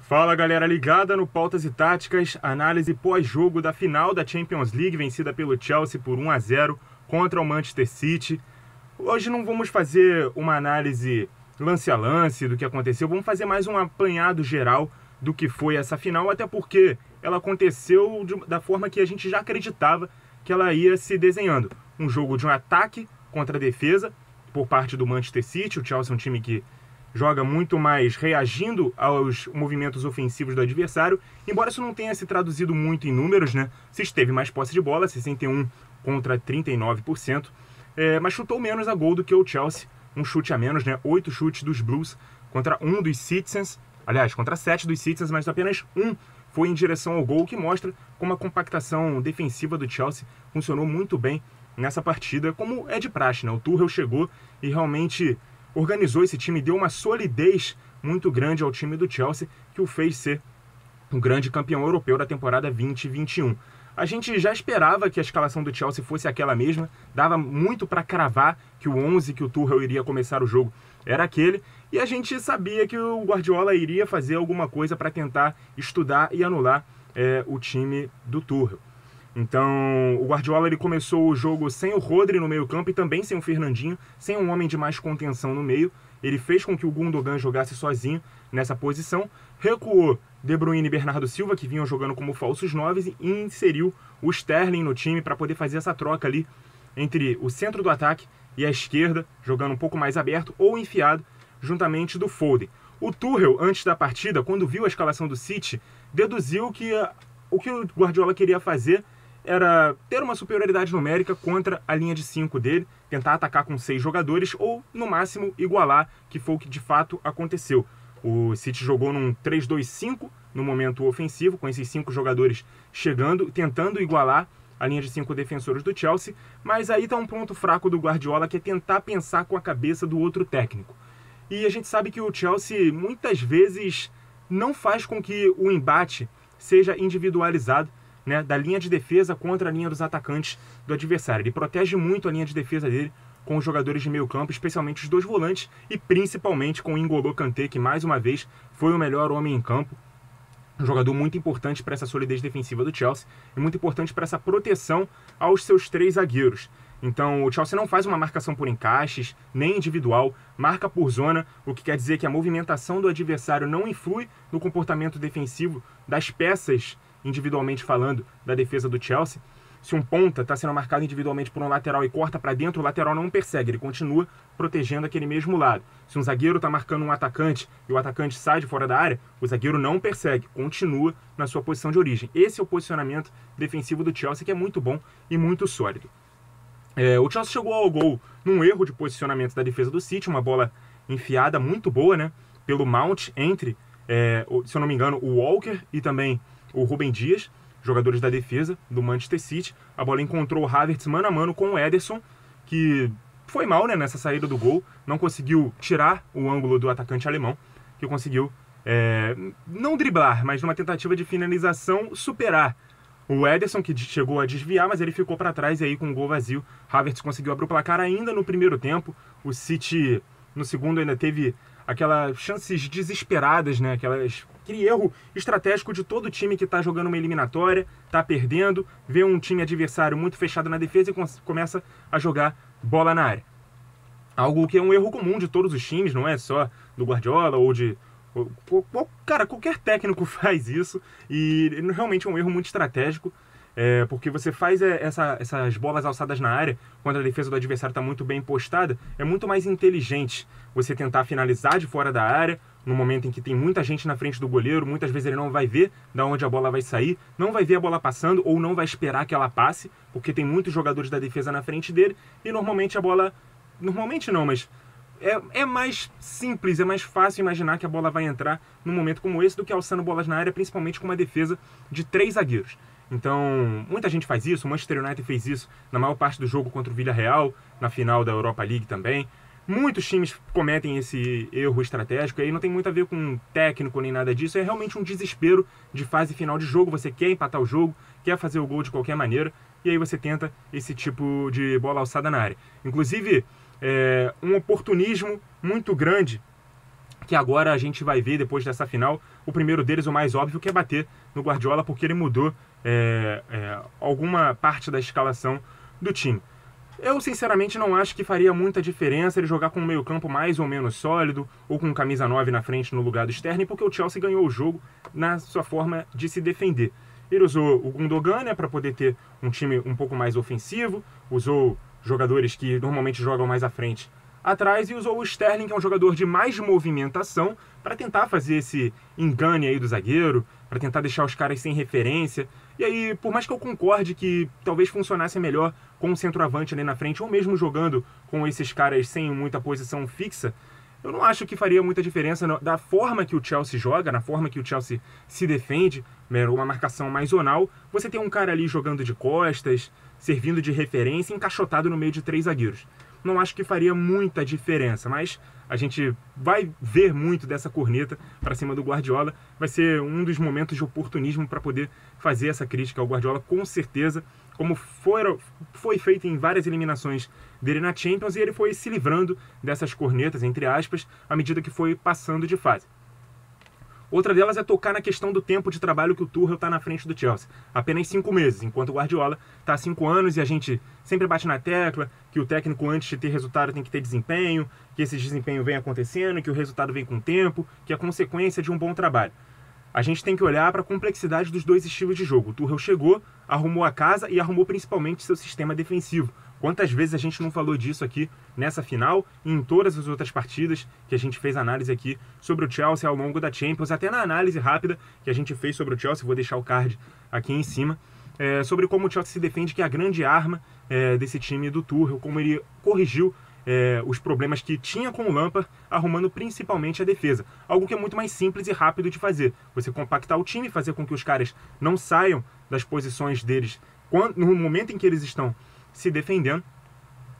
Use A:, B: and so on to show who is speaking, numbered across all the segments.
A: Fala galera ligada no Pautas e Táticas, análise pós-jogo da final da Champions League vencida pelo Chelsea por 1-0 contra o Manchester City. Hoje não vamos fazer uma análise lance a lance do que aconteceu, vamos fazer mais um apanhado geral do que foi essa final, até porque ela aconteceu da forma que a gente já acreditava que ela ia se desenhando. Um jogo de um ataque contra a defesa por parte do Manchester City. O Chelsea é um time que joga muito mais reagindo aos movimentos ofensivos do adversário, embora isso não tenha se traduzido muito em números, né? Se teve mais posse de bola, 61 contra 39%, mas chutou menos a gol do que o Chelsea, um chute a menos, né? 8 chutes dos Blues contra 1 dos Citizens, aliás, contra 7 dos Citizens, mas apenas um foi em direção ao gol, que mostra como a compactação defensiva do Chelsea funcionou muito bem nessa partida, como é de praxe, né? O Tuchel chegou e realmente organizou esse time, deu uma solidez muito grande ao time do Chelsea, que o fez ser um grande campeão europeu da temporada 2021. A gente já esperava que a escalação do Chelsea fosse aquela mesma, dava muito para cravar que o 11 que o Tuchel iria começar o jogo era aquele, e a gente sabia que o Guardiola iria fazer alguma coisa para tentar estudar e anular o time do Tuchel. Então, o Guardiola ele começou o jogo sem o Rodri no meio-campo e também sem o Fernandinho, sem um homem de mais contenção no meio. Ele fez com que o Gundogan jogasse sozinho nessa posição, recuou De Bruyne e Bernardo Silva, que vinham jogando como falsos noves, e inseriu o Sterling no time para poder fazer essa troca ali entre o centro do ataque e a esquerda, jogando um pouco mais aberto ou enfiado, juntamente do Foden. O Tuchel, antes da partida, quando viu a escalação do City, deduziu que o que o Guardiola queria fazer era ter uma superioridade numérica contra a linha de 5 dele, tentar atacar com 6 jogadores ou, no máximo, igualar, que foi o que de fato aconteceu. O City jogou num 3-2-5 no momento ofensivo, com esses 5 jogadores chegando, tentando igualar a linha de 5 defensores do Chelsea, mas aí está um ponto fraco do Guardiola, que é tentar pensar com a cabeça do outro técnico. E a gente sabe que o Chelsea muitas vezes não faz com que o embate seja individualizado, né, da linha de defesa contra a linha dos atacantes do adversário. Ele protege muito a linha de defesa dele com os jogadores de meio campo, especialmente os dois volantes e principalmente com o N'Golo Kanté, que mais uma vez foi o melhor homem em campo. Um jogador muito importante para essa solidez defensiva do Chelsea e muito importante para essa proteção aos seus 3 zagueiros. Então o Chelsea não faz uma marcação por encaixes, nem individual, marca por zona, o que quer dizer que a movimentação do adversário não influi no comportamento defensivo das peças, individualmente falando, da defesa do Chelsea. Se um ponta está sendo marcado individualmente por um lateral e corta para dentro, o lateral não persegue, ele continua protegendo aquele mesmo lado. Se um zagueiro está marcando um atacante e o atacante sai de fora da área, o zagueiro não persegue, continua na sua posição de origem. Esse é o posicionamento defensivo do Chelsea, que é muito bom e muito sólido. O Chelsea chegou ao gol num erro de posicionamento da defesa do City, uma bola enfiada muito boa, né, pelo Mount entre, se eu não me engano, o Walker e também o Rúben Dias, jogadores da defesa do Manchester City. A bola encontrou o Havertz mano a mano com o Ederson, que foi mal, né, nessa saída do gol, não conseguiu tirar o ângulo do atacante alemão, que conseguiu não driblar, mas numa tentativa de finalização superar o Ederson, que chegou a desviar, mas ele ficou para trás, e aí com o gol vazio, Havertz conseguiu abrir o placar ainda no primeiro tempo. O City no segundo ainda teve aquelas chances desesperadas, né? Aquele erro estratégico de todo time que está jogando uma eliminatória, está perdendo, vê um time adversário muito fechado na defesa e começa a jogar bola na área. Algo que é um erro comum de todos os times, não é só do Guardiola ou de... Cara, qualquer técnico faz isso, e realmente é um erro muito estratégico, porque você faz essas bolas alçadas na área, quando a defesa do adversário está muito bem postada, é muito mais inteligente você tentar finalizar de fora da área, no momento em que tem muita gente na frente do goleiro. Muitas vezes ele não vai ver de onde a bola vai sair, não vai ver a bola passando, ou não vai esperar que ela passe, porque tem muitos jogadores da defesa na frente dele, e normalmente a bola... Normalmente não, mas... É mais simples, é mais fácil imaginar que a bola vai entrar num momento como esse do que alçando bolas na área, principalmente com uma defesa de 3 zagueiros. Então, muita gente faz isso. O Manchester United fez isso na maior parte do jogo contra o Villarreal, na final da Europa League também. Muitos times cometem esse erro estratégico, e aí não tem muito a ver com técnico nem nada disso. É realmente um desespero de fase final de jogo. Você quer empatar o jogo, quer fazer o gol de qualquer maneira, e aí você tenta esse tipo de bola alçada na área. Inclusive, um oportunismo muito grande que agora a gente vai ver depois dessa final. O primeiro deles, o mais óbvio, que é bater no Guardiola, porque ele mudou alguma parte da escalação do time. Eu, sinceramente, não acho que faria muita diferença ele jogar com um meio-campo mais ou menos sólido, ou com camisa 9 na frente no lugar do Sterling, porque o Chelsea ganhou o jogo na sua forma de se defender. Ele usou o Gundogan, né, para poder ter um time um pouco mais ofensivo, usou jogadores que normalmente jogam mais à frente atrás, e usou o Sterling, que é um jogador de mais movimentação, para tentar fazer esse engane aí do zagueiro, para tentar deixar os caras sem referência. E aí, por mais que eu concorde que talvez funcionasse melhor com um centroavante ali na frente, ou mesmo jogando com esses caras sem muita posição fixa, eu não acho que faria muita diferença da forma que o Chelsea joga, na forma que o Chelsea se defende, uma marcação mais zonal. Você tem um cara ali jogando de costas, servindo de referência, encaixotado no meio de 3 zagueiros. Não acho que faria muita diferença, mas a gente vai ver muito dessa corneta para cima do Guardiola. Vai ser um dos momentos de oportunismo para poder fazer essa crítica ao Guardiola, com certeza, como foi feito em várias eliminações dele na Champions, e ele foi se livrando dessas cornetas, entre aspas, à medida que foi passando de fase. Outra delas é tocar na questão do tempo de trabalho que o Tuchel está na frente do Chelsea. Apenas 5 meses, enquanto o Guardiola está há 5 anos, e a gente sempre bate na tecla que o técnico, antes de ter resultado, tem que ter desempenho, que esse desempenho vem acontecendo, que o resultado vem com o tempo, que é consequência de um bom trabalho. A gente tem que olhar para a complexidade dos dois estilos de jogo. O Tuchel chegou, arrumou a casa e arrumou principalmente seu sistema defensivo. Quantas vezes a gente não falou disso aqui nessa final e em todas as outras partidas que a gente fez análise aqui sobre o Chelsea ao longo da Champions, até na análise rápida que a gente fez sobre o Chelsea, vou deixar o card aqui em cima, sobre como o Chelsea se defende, que é a grande arma desse time do Tuchel, como ele corrigiu os problemas que tinha com o Lampard, arrumando principalmente a defesa. Algo que é muito mais simples e rápido de fazer. Você compactar o time, fazer com que os caras não saiam das posições deles no momento em que eles estão se defendendo,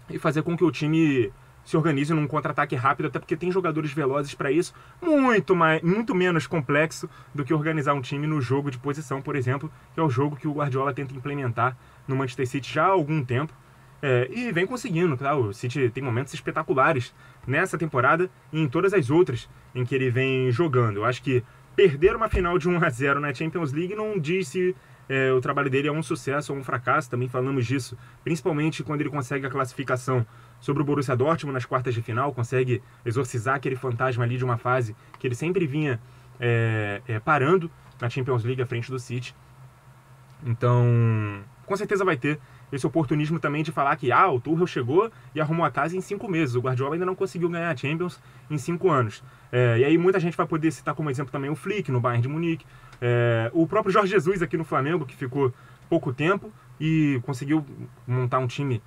A: e fazer com que o time se organize num contra-ataque rápido, até porque tem jogadores velozes para isso, muito menos complexo do que organizar um time no jogo de posição, por exemplo, que é o jogo que o Guardiola tenta implementar no Manchester City já há algum tempo, e vem conseguindo, tá? O City tem momentos espetaculares nessa temporada e em todas as outras em que ele vem jogando. Eu acho que perder uma final de 1-0 na Champions League não diz se o trabalho dele é um sucesso ou um fracasso. Também falamos disso, principalmente quando ele consegue a classificação sobre o Borussia Dortmund nas quartas de final, consegue exorcizar aquele fantasma ali de uma fase que ele sempre vinha parando na Champions League à frente do City. Então, com certeza vai ter esse oportunismo também de falar que o Tuchel chegou e arrumou a casa em 5 meses. O Guardiola ainda não conseguiu ganhar a Champions em 5 anos. E aí muita gente vai poder citar como exemplo também o Flick no Bayern de Munique, o próprio Jorge Jesus aqui no Flamengo, que ficou pouco tempo e conseguiu montar um time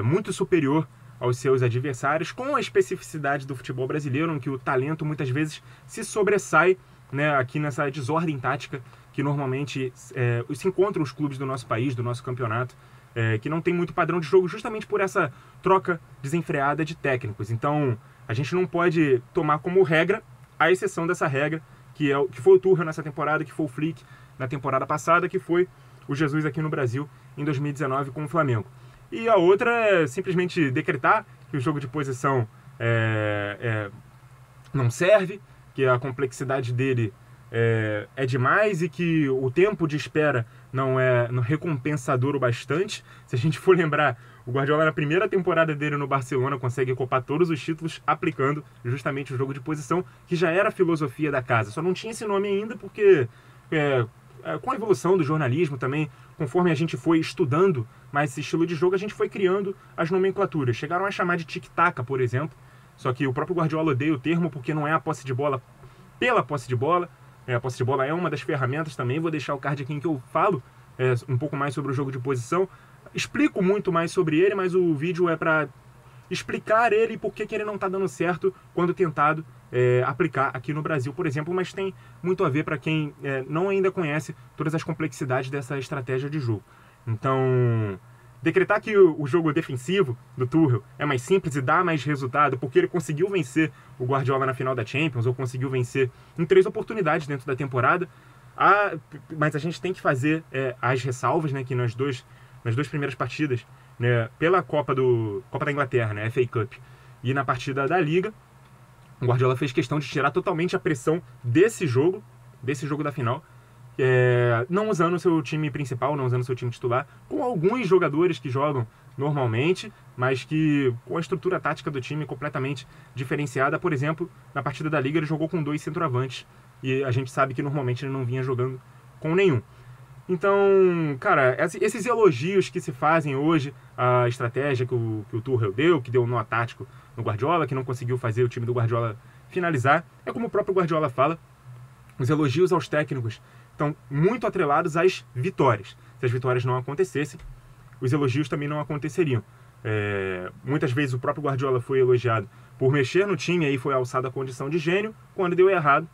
A: muito superior aos seus adversários, com a especificidade do futebol brasileiro, em que o talento muitas vezes se sobressai, né, aqui nessa desordem tática que normalmente se encontram os clubes do nosso país, do nosso campeonato, que não tem muito padrão de jogo, justamente por essa troca desenfreada de técnicos. Então, a gente não pode tomar como regra a exceção dessa regra, que foi o Tuchel nessa temporada, que foi o Flick na temporada passada, que foi o Jesus aqui no Brasil em 2019 com o Flamengo. E a outra é simplesmente decretar que o jogo de posição não serve, que a complexidade dele é demais e que o tempo de espera não é recompensador o bastante. Se a gente for lembrar, o Guardiola na primeira temporada dele no Barcelona consegue copar todos os títulos aplicando justamente o jogo de posição, que já era a filosofia da casa. Só não tinha esse nome ainda porque com a evolução do jornalismo também, conforme a gente foi estudando mais esse estilo de jogo, a gente foi criando as nomenclaturas. Chegaram a chamar de tic-tac, por exemplo, só que o próprio Guardiola odeia o termo porque não é a posse de bola pela posse de bola. A posse de bola é uma das ferramentas também. Vou deixar o card aqui em que eu falo um pouco mais sobre o jogo de posição. Explico muito mais sobre ele, mas o vídeo é para explicar ele e por que ele não está dando certo quando tentado aplicar aqui no Brasil, por exemplo, mas tem muito a ver para quem não ainda conhece todas as complexidades dessa estratégia de jogo. Então, decretar que o jogo defensivo do Tuchel é mais simples e dá mais resultado porque ele conseguiu vencer o Guardiola na final da Champions, ou conseguiu vencer em 3 oportunidades dentro da temporada, mas a gente tem que fazer as ressalvas, né, que nas duas primeiras partidas, né, pela Copa da Inglaterra, né, FA Cup, e na partida da Liga, O Guardiola fez questão de tirar totalmente a pressão desse jogo da final, não usando o seu time principal, não usando o seu time titular, com alguns jogadores que jogam normalmente, mas que com a estrutura tática do time completamente diferenciada. Por exemplo, na partida da Liga ele jogou com 2 centroavantes, e a gente sabe que normalmente ele não vinha jogando com nenhum. Então, cara, esses elogios que se fazem hoje, a estratégia que o Tuchel deu, que deu um nó tático no Guardiola, que não conseguiu fazer o time do Guardiola finalizar, é como o próprio Guardiola fala, os elogios aos técnicos estão muito atrelados às vitórias. Se as vitórias não acontecessem, os elogios também não aconteceriam. Muitas vezes o próprio Guardiola foi elogiado por mexer no time, aí foi alçado a condição de gênio, quando deu errado,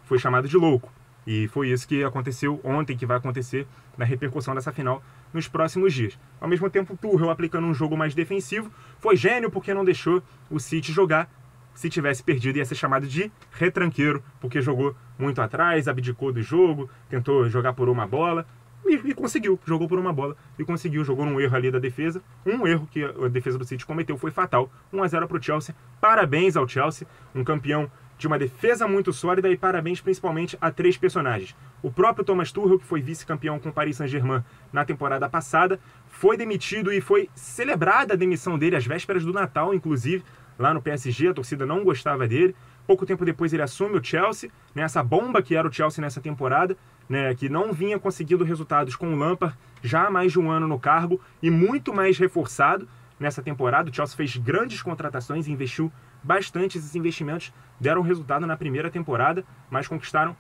A: foi chamado de louco. E foi isso que aconteceu ontem, que vai acontecer na repercussão dessa final nos próximos dias. Ao mesmo tempo, o Tuchel, aplicando um jogo mais defensivo, foi gênio porque não deixou o City jogar. Se tivesse perdido, ia ser chamado de retranqueiro, porque jogou muito atrás, abdicou do jogo, tentou jogar por uma bola e conseguiu. Jogou por uma bola e conseguiu. Jogou num erro ali da defesa. Um erro que a defesa do City cometeu foi fatal. 1-0 para o Chelsea. Parabéns ao Chelsea, um campeão de uma defesa muito sólida, e parabéns principalmente a 3 personagens. O próprio Thomas Tuchel, que foi vice-campeão com o Paris Saint-Germain na temporada passada, foi demitido e foi celebrada a demissão dele às vésperas do Natal, inclusive, lá no PSG. A torcida não gostava dele. Pouco tempo depois ele assume o Chelsea, né, essa bomba que era o Chelsea nessa temporada, né, que não vinha conseguindo resultados com o Lampard já há mais de um ano no cargo, e muito mais reforçado nessa temporada. O Chelsea fez grandes contratações e investiu bastante. Esses investimentos deram resultado na primeira temporada, mas conquistaram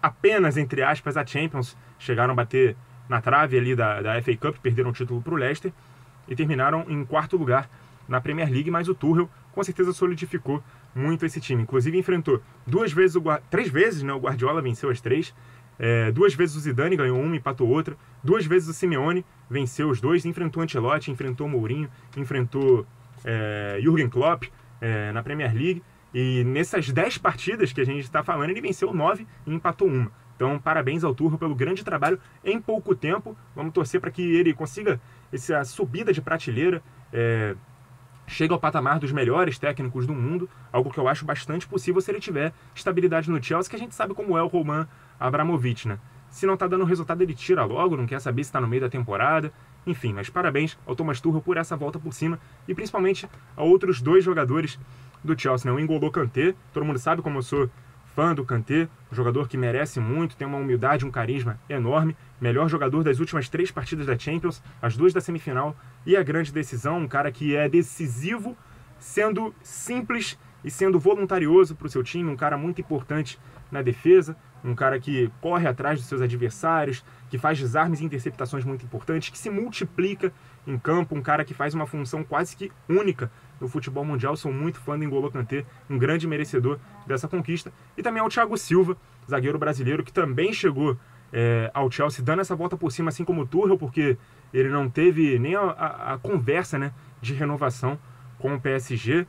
A: apenas, entre aspas, a Champions. Chegaram a bater na trave ali da FA Cup, perderam o título para o Leicester e terminaram em 4º lugar na Premier League, mas o Tuchel com certeza solidificou muito esse time. Inclusive enfrentou 3 vezes, né, o Guardiola venceu as 3, 2 vezes o Zidane, ganhou uma, empatou outra, 2 vezes o Simeone venceu os 2, enfrentou Ancelotti, enfrentou Mourinho, enfrentou Jürgen Klopp na Premier League, e nessas 10 partidas que a gente está falando, ele venceu 9 e empatou uma. Então, parabéns ao Tuchel pelo grande trabalho em pouco tempo. Vamos torcer para que ele consiga essa subida de prateleira, chega ao patamar dos melhores técnicos do mundo, algo que eu acho bastante possível se ele tiver estabilidade no Chelsea, que a gente sabe como é o Roman Abramovich, né? Se não tá dando resultado, ele tira logo, não quer saber se está no meio da temporada. Enfim, mas parabéns ao Thomas Tuchel por essa volta por cima, e principalmente a outros 2 jogadores do Chelsea, né? O N'Golo Kanté, todo mundo sabe como eu sou fã do Kanté, um jogador que merece muito, tem uma humildade, um carisma enorme, melhor jogador das últimas 3 partidas da Champions, as 2 da semifinal e a grande decisão, um cara que é decisivo, sendo simples e sendo voluntarioso para o seu time, um cara muito importante na defesa, um cara que corre atrás dos seus adversários, que faz desarmes e interceptações muito importantes, que se multiplica em campo, um cara que faz uma função quase que única no futebol mundial. Sou muito fã do N'Golo Kanté, um grande merecedor dessa conquista. E também ao Thiago Silva, zagueiro brasileiro, que também chegou ao Chelsea dando essa volta por cima, assim como o Tuchel, porque ele não teve nem a conversa, né, de renovação com o PSG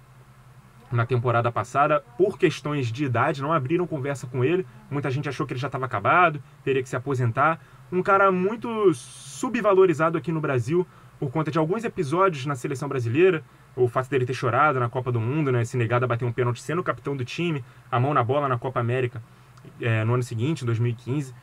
A: na temporada passada, por questões de idade, não abriram conversa com ele. Muita gente achou que ele já estava acabado, teria que se aposentar. Um cara muito subvalorizado aqui no Brasil por conta de alguns episódios na seleção brasileira, o fato dele ter chorado na Copa do Mundo, né, se negado a bater um pênalti sendo o capitão do time, a mão na bola na Copa América no ano seguinte, em 2015.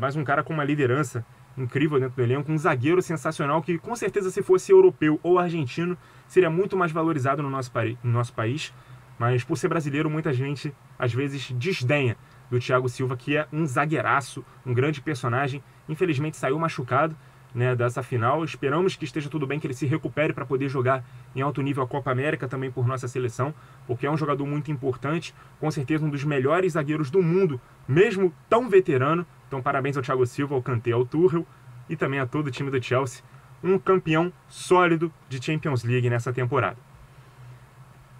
A: Mas um cara com uma liderança incrível dentro do elenco, um zagueiro sensacional que com certeza, se fosse europeu ou argentino, seria muito mais valorizado no nosso país, mas por ser brasileiro, muita gente às vezes desdenha do Thiago Silva, que é um zagueiraço, um grande personagem. Infelizmente saiu machucado, né, dessa final. Esperamos que esteja tudo bem, que ele se recupere para poder jogar em alto nível a Copa América também por nossa seleção, porque é um jogador muito importante, com certeza um dos melhores zagueiros do mundo, mesmo tão veterano. Então parabéns ao Thiago Silva, ao Kanté, ao Tuchel e também a todo o time do Chelsea, um campeão sólido de Champions League nessa temporada.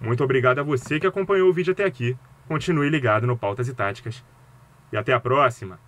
A: Muito obrigado a você que acompanhou o vídeo até aqui. Continue ligado no Pautas e Táticas. E até a próxima!